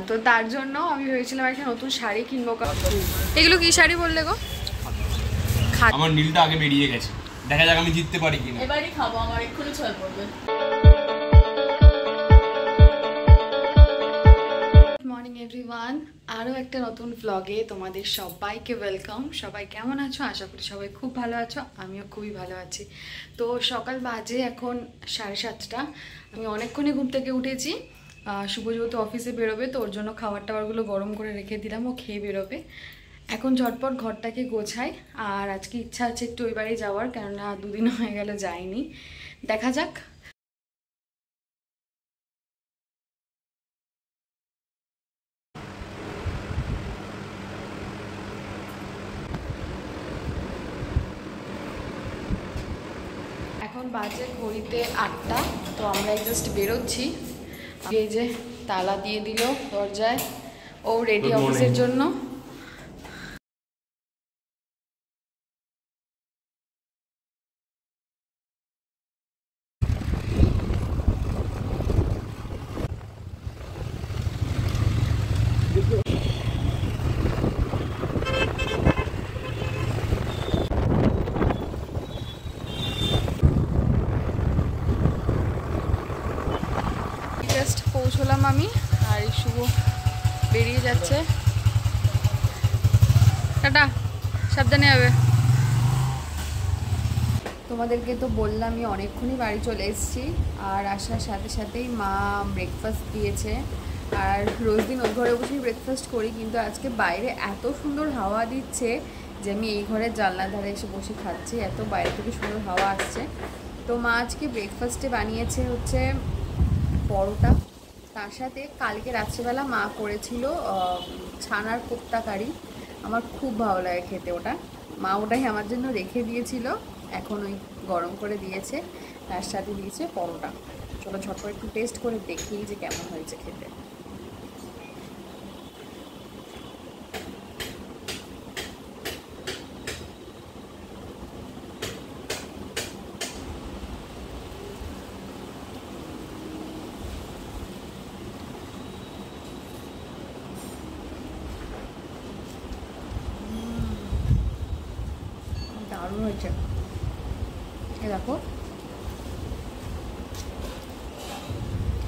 তো তার জন্য আমি ভেবেছিলাম একটা নতুন শাড়ি কিনবো। এগুলো কি শাড়ি বললে গো? আমার নীলটা আগে বেরিয়ে গেছে, দেখা যাক আমি জিততে পারি কিনা। এবারই খাবো, আমার এক্ষুনি ছয় পড়বে। মর্নিং এভরিওয়ান, আরও একটা নতুন ব্লগে তোমাদের সবাইকে ওয়েলকাম। সবাই কেমন আছো? আশা করি সবাই খুব ভালো আছো, আমিও খুবই ভালো আছি। তো সকাল বাজে এখন 7:30। আমি অনেকক্ষণই ঘুম থেকে উঠেছি। শুভ যেহেতু অফিসে বেরোবে, তো ওর জন্য খাবার টাবারগুলো গরম করে রেখে দিলাম, ও খেয়ে বেরোবে। এখন ঝটপট ঘরটাকে গোছাই। আর আজকে ইচ্ছা আছে একটু ওই বাড়ি যাওয়ার, কেননা দুদিন হয়ে গেল যাইনি। দেখা যাক। এখন বাজে ঘড়িতে 8টা। তো আমরা জাস্ট বেরোচ্ছি। এই যে তালা দিয়ে দিল দরজায়, ও রেডি অফিসের জন্য। জাস্ট পৌঁছলাম আমি, আর শুভ বেরিয়ে যাচ্ছে। টাটা, সাবধানে হবে। তোমাদেরকে তো বললামই অনেকক্ষণই বাড়ি চলে এসেছি। আর আসার সাথে সাথেই মা ব্রেকফাস্ট দিয়েছে। আর রোজ দিন ওই ঘরে বসেই ব্রেকফাস্ট করি, কিন্তু আজকে বাইরে এত সুন্দর হাওয়া দিচ্ছে যে আমি এই ঘরের জানলার ধারে এসে বসে খাচ্ছি, এত বাইরে থেকে সুন্দর হাওয়া আসছে। তো মা আজকে ব্রেকফাস্টে বানিয়েছে হচ্ছে পরোটা, তার সাথে কালকে রাত্রেবেলা মা করেছিল ছানার কোপ্তা কারি। আমার খুব ভালো লাগে খেতে ওটা। মা ওটাই আমার জন্য রেখে দিয়েছিল, এখন ওই গরম করে দিয়েছে, তার সাথে দিয়েছে পরোটা। চলো ঝটপট একটু টেস্ট করে দেখি যে কেমন হয়েছে খেতে। দারুণ হয়েছে। এ দেখো,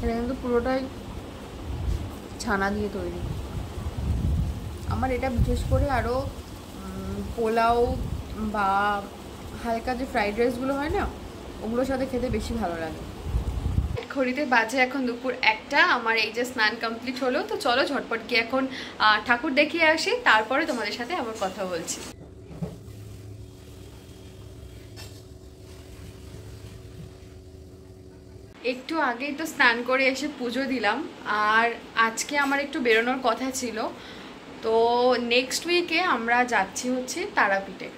এটা কিন্তু পুরোটাই ছানা দিয়ে তৈরি। আমার এটা বিশেষ করে আরও পোলাও বা হালকা যে ফ্রাইড রাইসগুলো হয় না, ওগুলোর সাথে খেতে বেশি ভালো লাগে। ঘড়িতে বাজে এখন দুপুর 1টা। আমার এই যে স্নান কমপ্লিট হলো, তো চলো ঝটপট গিয়ে এখন ঠাকুর দেখিয়ে আসি, তারপরে তোমাদের সাথে আবার কথা বলছি। একটু আগেই তো স্নান করে এসে পুজো দিলাম। আর আজকে আমার একটু বেরোনোর কথা ছিল, তো নেক্সট উইকে আমরা যাচ্ছি হচ্ছে তারাপীঠে।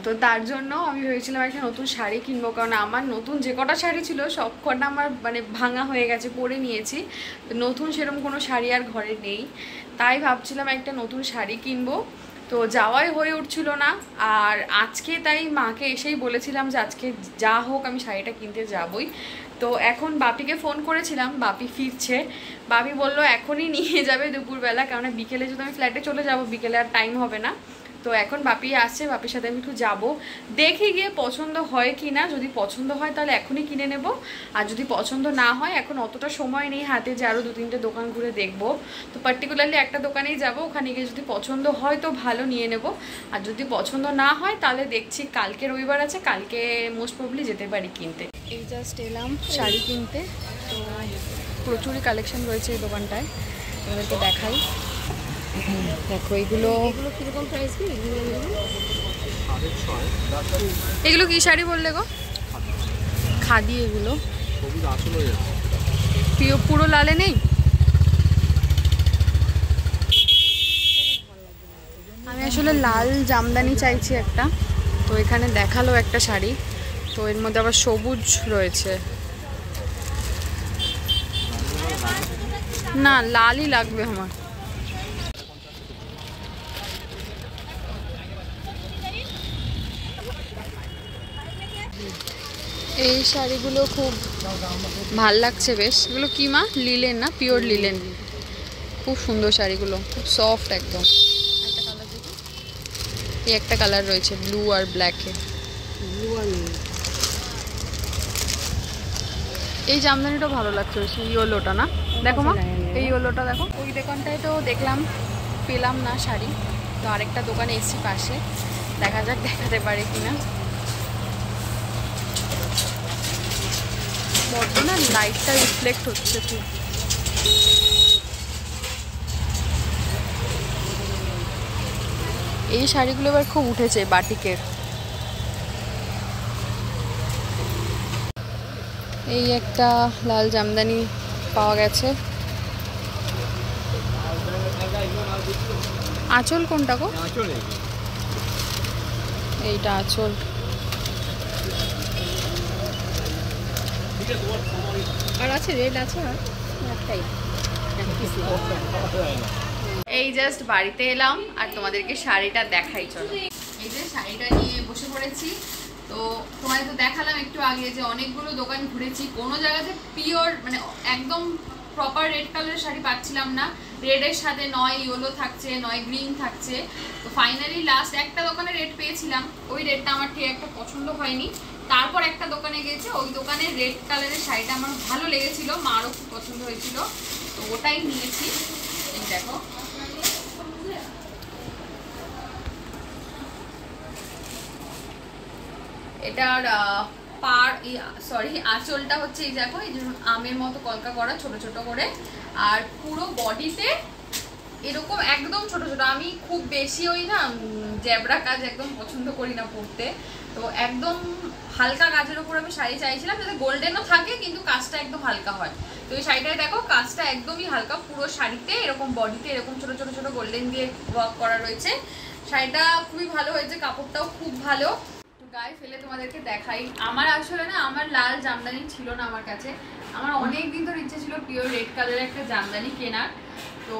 তো তার জন্য আমি ভেবেছিলাম একটা নতুন শাড়ি কিনবো, কারণ আমার নতুন যে কটা শাড়ি ছিল সব কটা আমার মানে ভাঙা হয়ে গেছে, পরে নিয়েছি। তো নতুন সেরকম কোনো শাড়ি আর ঘরে নেই, তাই ভাবছিলাম একটা নতুন শাড়ি কিনবো। তো যাওয়াই হয়ে উঠছিল না। আর আজকে তাই মাকে এসেই বলেছিলাম যে আজকে যা হোক আমি শাড়িটা কিনতে যাবই। তো এখন বাপিকে ফোন করেছিলাম, বাপি ফিরছে। বাপি বলল এখনই নিয়ে যাবে দুপুরবেলা, কারণ বিকেলে যদি আমি ফ্ল্যাটে চলে যাব, বিকেলে আর টাইম হবে না। তো এখন বাপি আসছে, বাপির সাথে আমি একটু যাবো, দেখি গিয়ে পছন্দ হয় কি না। যদি পছন্দ হয় তাহলে এখনই কিনে নেব, আর যদি পছন্দ না হয়, এখন অতটা সময় নেই হাতে যে আরও 2-3টে দোকান ঘুরে দেখবো। তো পার্টিকুলারলি একটা দোকানেই যাব, ওখানে গিয়ে যদি পছন্দ হয় তো ভালো নিয়ে নেব, আর যদি পছন্দ না হয় তাহলে দেখছি কালকে রবিবার আছে, কালকে মোস্ট প্রবলি যেতে পারি কিনতে। এই জাস্ট এলাম শাড়ি কিনতে। তো প্রচুরই কালেকশন রয়েছে এই দোকানটায়, তোমাদেরকে দেখাই। দেখো এগুলো কিরকম প্রাইস? এগুলো কি শাড়ি বললে গো? খাদি। এগুলো পুরো লালে নেই। আমি আসলে লাল জামদানি চাইছি একটা, তো এখানে দেখালো একটা শাড়ি, তো এর মধ্যে আবার সবুজ রয়েছে। না, লালই লাগবে আমার। এই শাড়িগুলো খুব ভাল লাগছে বেশ। এগুলো কি মা? লিলেন না? Pure linen. খুব সুন্দর শাড়িগুলো, খুব সফট একদম। একটা কালার দেখি, এই একটা কালার রয়েছে ব্লু আর ব্ল্যাকে। এই জামদানিটা ভালো লাগছে, সেই ইয়েলোটা না, দেখো মা এই ইয়েলোটা দেখো। ওই দোকানটায় তো দেখলাম, পেলাম না শাড়ি, তো আরেকটা দোকানে এসছি পাশে, দেখা যাক দেখাতে পারে কিনা। বড্ড না লাইটটা রিফ্লেক্ট হচ্ছে খুব। এই শাড়িগুলো এবার খুব উঠেছে বাটিকের। এই একটা লাল জামদানি পাওয়া গেছে। আঁচল কোনটা গো? এইটা আঁচল। আর আছে রেড আছে, আর একটাই। এই জাস্ট বাড়িতে এলাম আর তোমাদেরকে শাড়িটা দেখাই, চলো। এই যে শাড়িটা নিয়ে বসে পড়েছি। তো তোমাদের তো দেখালাম একটু আগে যে অনেকগুলো দোকান ঘুরেছি, কোনো জায়গাতে পিওর মানে একদম প্রপার রেড কালারের শাড়ি পাচ্ছিলাম না। রেডের সাথে নয় ইয়েলো থাকছে, নয় গ্রিন থাকছে। তো ফাইনালি লাস্ট একটা দোকানে রেড পেয়েছিলাম, ওই রেডটা আমার ঠিক একটা পছন্দ হয়নি। তারপর একটা দোকানে গেছে, ওই দোকানে রেড কালারের শাড়িটা আমার ভালো লেগেছিল, মারও খুব পছন্দ হয়েছিল, তো ওটাই নিয়েছি। এই দেখো, এটার আঁচলটা হচ্ছে এই দেখো, এই যে আমের মতো কলকা করা ছোট ছোট করে, আর পুরো বডিতে এরকম একদম ছোট ছোট। আমি খুব বেশি ওই না জ্যাবরা কাজ একদম পছন্দ করি না পরতে, তো একদম হালকা কাজের উপর আমি শাড়ি চাইছিলাম, যাতে গোল্ডেনও থাকে কিন্তু কাজটা একদম হালকা হয়। তো এই শাড়িটায় দেখো কাজটা একদমই হালকা, পুরো শাড়িতে এরকম বডিতে এরকম ছোট ছোট ছোট গোল্ডেন দিয়ে ওয়ার্ক করা রয়েছে। শাড়িটা খুবই ভালো হয়েছে, কাপড়টাও খুব ভালো। গায়ে ফেলে তোমাদেরকে দেখাই। আমার আসলে না, আমার লাল জামদানি ছিল না আমার কাছে। আমার অনেক দিন ধরে ইচ্ছে ছিল পিওর রেড কালারের একটা জামদানি কেনার, তো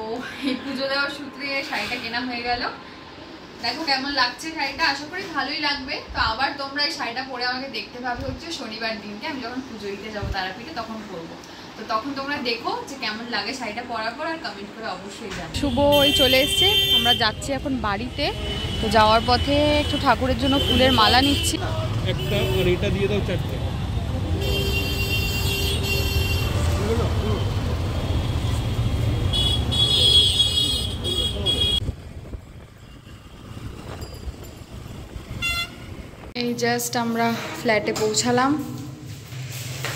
এই পুজো দেওয়ার সূত্রে শাড়িটা কেনা হয়ে গেল। দেখো কেমন লাগছে শাড়িটা, আশা করি ভালোই লাগবে। তো আবার তোমরা এই শাড়িটা পরে আমাকে দেখতে পাবে হচ্ছে শনিবার দিনকে, আমি যখন পুজো দিতে যাবো তারাপীঠে, তখন পরবো। তো তখন তোমরা দেখো যে কেমন লাগে শাড়িটা পরার পর, আর কমেন্ট করে অবশ্যই জানো। শুভ ওই চলে এসছে, আমরা যাচ্ছি এখন বাড়িতে। তো যাওয়ার পথে একটু ঠাকুরের জন্য ফুলের মালা নিচ্ছি। একটা আর এটা দিয়ে দাও, চারটে। এই জাস্ট আমরা ফ্ল্যাটে পৌঁছালাম,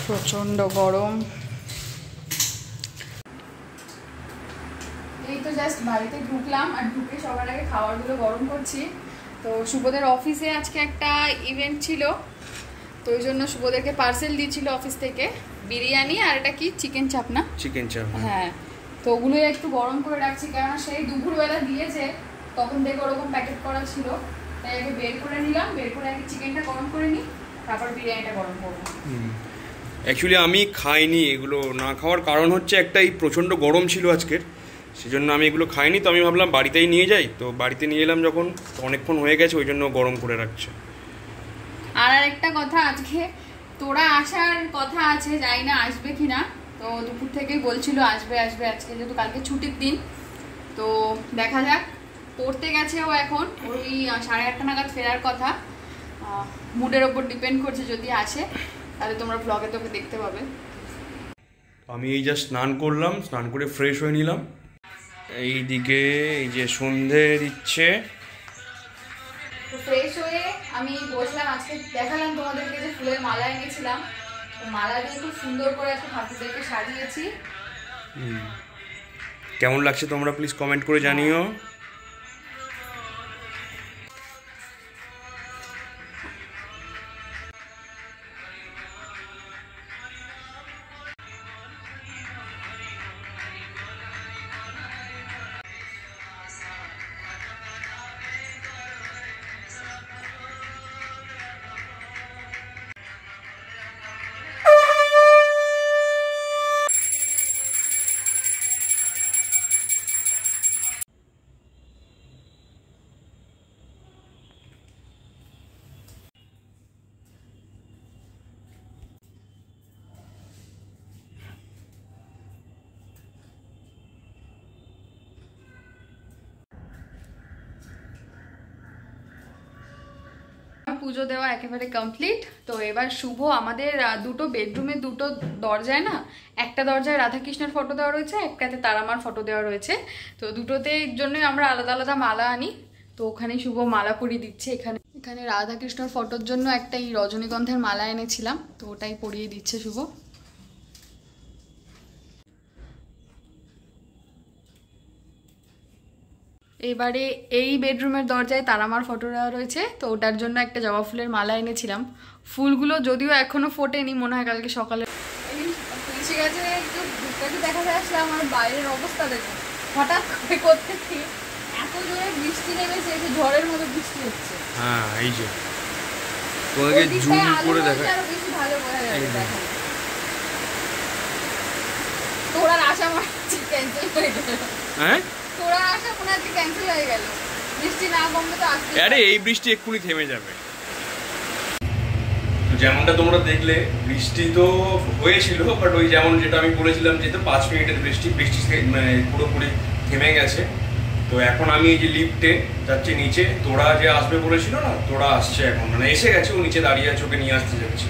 প্রচণ্ড গরম। এই তো জাস্ট বাড়িতে ঢুকলাম, আর ঢুকে সবার আগে খাবারগুলো গরম করছি। তো শুভদের অফিসে আজকে একটা ইভেন্ট ছিল, তো ওই জন্য শুভদেরকে পার্সেল দিয়েছিল অফিস থেকে বিরিয়ানি, আর এটা কি চিকেন চাপ না? চিকেন চাপ, হ্যাঁ। তো ওগুলোই একটু গরম করে রাখছি, কেননা সেই দুপুরবেলা দিয়েছে, তখন থেকে ওরকম প্যাকেট করা ছিল, তাই আগে বের করে নিলাম। বের করে আগে চিকেনটা গরম করে নিই, তারপর বিরিয়ানিটা গরম করবো। অ্যাকচুয়ালি আমি খাইনি এগুলো, না খাওয়ার কারণ হচ্ছে একটাই, প্রচণ্ড গরম ছিল আজকের, সেজন্য আমি এগুলো খাইনি। তো আমি ভাবলাম বাড়িতেই নিয়ে যাই, তো বাড়িতে নিয়ে এলাম যখন, অনেকক্ষণ হয়ে গেছে, ওই জন্য গরম করে রাখছে। আর একটা কথা, আজকে তোরা আসার কথা আছে, জানি না আসবে কিনা। তো দুপুর থেকেই বলছিল আসবে আসবে, আজকে যেহেতু কালকে ছুটির দিন, তো দেখা যাক। পড়তে গেছে ও এখন, ওই 8:30 নাগাদ ফেরার কথা। মুডের ওপর ডিপেন্ড করছে, যদি আসে তাহলে তোমরা ব্লগে তোকে দেখতে পাবে। আমি এই জাস্ট স্নান করলাম, স্নান করে ফ্রেশ হয়ে নিলাম। এইদিকে এই যে সন্ধে দিচ্ছে, তো ফ্রেশ হয়ে আমি বসলাম। আজকে দেখালাম তোমাদেরকে যে ফুলের মালা এনেছিলাম, মালা দিয়ে খুব সুন্দর করে একটা ঠাকুরদেরকে সাজিয়েছি। কেমন লাগছে তোমরা প্লিজ কমেন্ট করে জানিও। পুজো দেওয়া একেবারে কমপ্লিট। তো এবার শুভ আমাদের দুটো বেডরুমে দুটো দরজায় না, একটা দরজায় রাধাকৃষ্ণের ফটো দেওয়া রয়েছে, একটাতে তারামার ফটো দেওয়া রয়েছে। তো দুটোতে জন্যই আমরা আলাদা আলাদা মালা আনি। তো ওখানে শুভ মালা পরিয়ে দিচ্ছে। এখানে রাধাকৃষ্ণর ফটোর জন্য একটা এই রজনীগন্ধার মালা এনেছিলাম, তো ওটাই পরিয়ে দিচ্ছে শুভ। এবারে এই বেডরুমের দরজায় তারামার ফটো দেওয়া রয়েছে, তো ওটার জন্য একটা জবা ফুলের মালা এনেছিলাম। ফুলগুলো যদিও এখনো ফোটেনি, মনে হয় কালকে সকালে। তুলসী গাছে একটু দেখা যায় আসলে আমার বাইরের অবস্থা দেখো, হঠাৎ করে করতে এত জোরে বৃষ্টি নেমেছে, ঝড়ের মতো বৃষ্টি হচ্ছে। হ্যাঁ এই যে তোমাকে জুম করে দেখা আরো বেশি ভালো বোঝা যাবে। দেখো তোরার আশা মারছি ক্যান্সেল হয়ে গেল। হ্যাঁ তোরার আশা মনে হচ্ছে ক্যান্সেল হয়ে গেল, বৃষ্টি না কমলে তো আসবে। আরে এই বৃষ্টি এক্ষুনি থেমে যাবে। যেমনটা তোমরা দেখলে বৃষ্টি তো হয়েছিল, বাট ওই যেমন যেটা আমি বলেছিলাম যে তো 5 মিনিটের বৃষ্টি মানে পুরোপুরি থেমে গেছে। তো এখন আমি এই যে লিফটে যাচ্ছি নিচে, তোরা যে আসবে বলেছিল না, তোরা আসছে এখন, মানে এসে গেছে, ও নিচে দাঁড়িয়ে আছে, ওকে নিয়ে আসতে যাচ্ছে।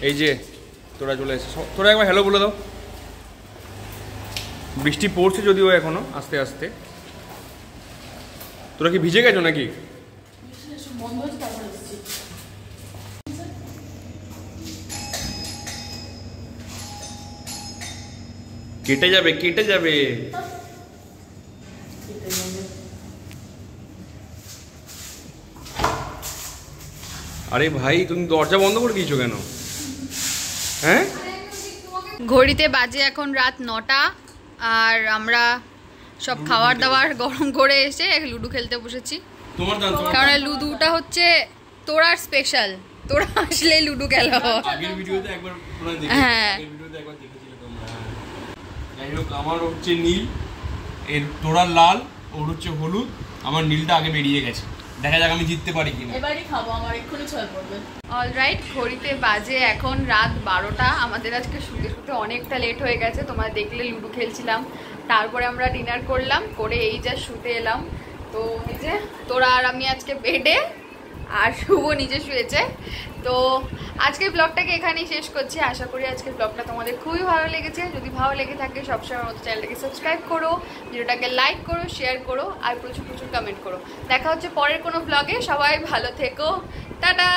এই যে তোরা চলে এসে, তোরা একবার হ্যালো বলে দাও। বৃষ্টি পড়ছে যদিও এখনো আস্তে আস্তে। তোরা কি ভিজে গেছো নাকি? কেটে যাবে কেটে যাবে। আরে ভাই তুমি দরজা বন্ধ করে দিয়েছো কেন? হ্যাঁ ঘড়িতে বাজে এখন রাত 9টা, আর আমরা সব খাবার দাবার গরম করে এসে লুডো খেলতে বসেছি। কারণ লুডোটা হচ্ছে তোরার স্পেশাল, তোরা আসলে লুডো খেলা হয়। হ্যাঁ যাই হোক, আমার হচ্ছে নীল, এর তোরার লাল, ওর হচ্ছে হলুদ। আমার নীলটা আগে বেরিয়ে গেছে, দেখা যাক আমি জিততে পারি কিনা। এবারই খাবো, আমার এক্ষুনি ছয় পড়বে। অলরাইট, ঘড়িতে বাজে এখন রাত 12টা। আমাদের আজকে শুতে শুতে অনেকটা লেট হয়ে গেছে, তোমরা দেখলে লুডো খেলছিলাম, তারপরে আমরা ডিনার করলাম, করে এই যা শুতে এলাম। তো এই যে তোরা আর আমি আজকে বেডে, আর শুভ নিচে শুয়েছে। তো আজকের ব্লগটাকে এখানেই শেষ করছি। আশা করি আজকের ব্লগটা তোমাদের খুবই ভালো লেগেছে। যদি ভালো লেগে থাকে সবসময় মতো চ্যানেলটাকে সাবস্ক্রাইব করো, ভিডিওটাকে লাইক করো, শেয়ার করো, আর প্রচুর প্রচুর কমেন্ট করো। দেখা হচ্ছে পরের কোনো ব্লগে। সবাই ভালো থেকো, টাটা।